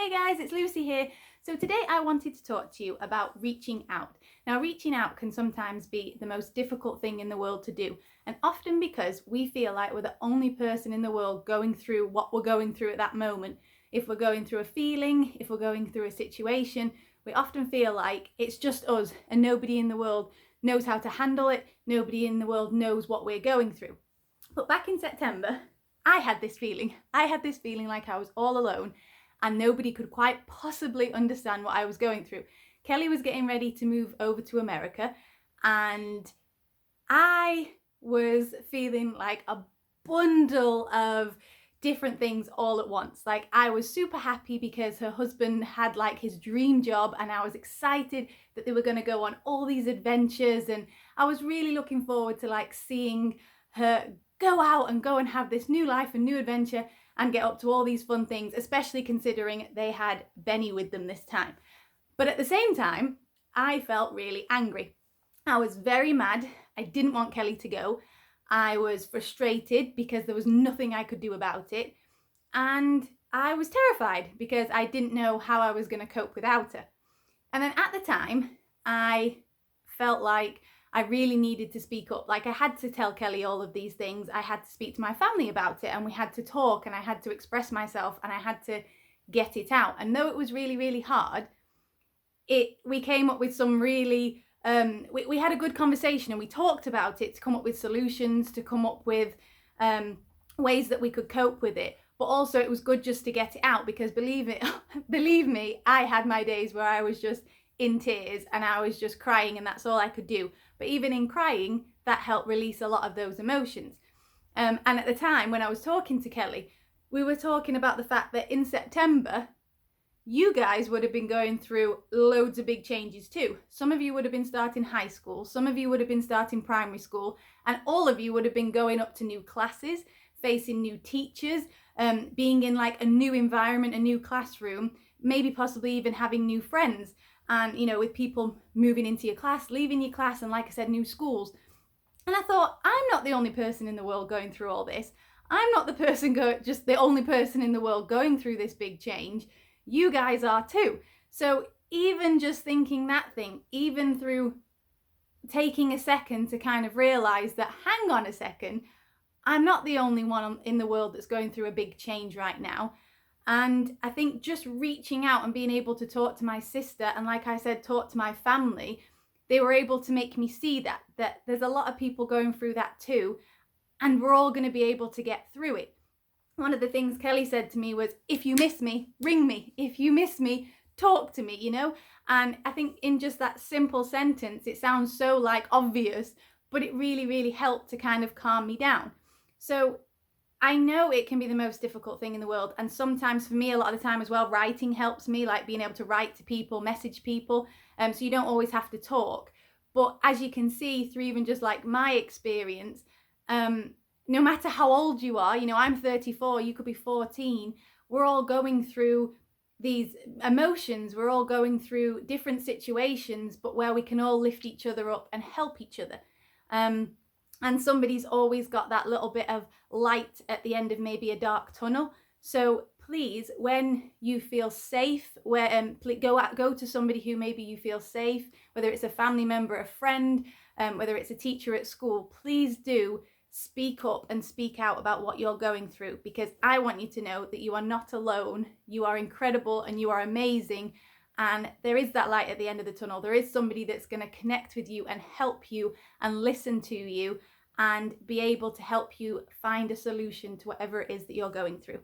Hey guys, it's Lucy here. So today I wanted to talk to you about reaching out. Now, reaching out can sometimes be the most difficult thing in the world to do, and often because we feel like we're the only person in the world going through what we're going through at that moment. If we're going through a feeling, if we're going through a situation, we often feel like it's just us and nobody in the world knows how to handle it. Nobody in the world knows what we're going through. But back in September, I had this feeling. I had this feeling like I was all alone and nobody could quite possibly understand what I was going through. Kelly was getting ready to move over to America, and I was feeling like a bundle of different things all at once. Like, I was super happy because her husband had like his dream job, and I was excited that they were going to go on all these adventures, and I was really looking forward to like seeing her go out and go and have this new life and new adventure and get up to all these fun things, especially considering they had Benny with them this time. But at the same time, I felt really angry. I was very mad. I didn't want Kelly to go. I was frustrated because there was nothing I could do about it. And I was terrified because I didn't know how I was going to cope without her. And then at the time, I felt like I really needed to speak up. Like, I had to tell Kelly all of these things. I had to speak to my family about it, and we had to talk, and I had to express myself, and I had to get it out. And though it was really, really hard, we came up with some really, we had a good conversation, and we talked about it to come up with solutions, to come up with ways that we could cope with it. But also it was good just to get it out, because believe me, I had my days where I was just in tears and I was just crying, and that's all I could do. But even in crying, that helped release a lot of those emotions. And at the time when I was talking to Kelly, we were talking about the fact that in September, you guys would have been going through loads of big changes too. Some of you would have been starting high school, some of you would have been starting primary school, and all of you would have been going up to new classes, facing new teachers, being in like a new environment, a new classroom, maybe possibly even having new friends. And, you know, with people moving into your class, leaving your class, and like I said, new schools. And I thought, I'm not the only person in the world going through all this. I'm not just the only person in the world going through this big change. You guys are too. So even just thinking that thing, even through taking a second to kind of realize that, hang on a second, I'm not the only one in the world that's going through a big change right now. And I think just reaching out and being able to talk to my sister, and like I said, talk to my family, they were able to make me see that there's a lot of people going through that too, and we're all going to be able to get through it. One of the things Kelly said to me was, if you miss me, ring me. If you miss me, talk to me, you know? And I think in just that simple sentence, it sounds so like obvious, but it really, really helped to kind of calm me down. So I know it can be the most difficult thing in the world, and sometimes for me, a lot of the time as well, writing helps me, like being able to write to people, message people, so you don't always have to talk. But as you can see through even just like my experience, no matter how old you are, you know, I'm 34, you could be 14, we're all going through these emotions, we're all going through different situations, but where we can all lift each other up and help each other. And somebody's always got that little bit of light at the end of maybe a dark tunnel. So please, when you feel safe, go to somebody who maybe you feel safe, whether it's a family member, a friend, whether it's a teacher at school, please do speak up and speak out about what you're going through, because I want you to know that you are not alone. You are incredible and you are amazing. And there is that light at the end of the tunnel. There is somebody that's going to connect with you and help you and listen to you and be able to help you find a solution to whatever it is that you're going through.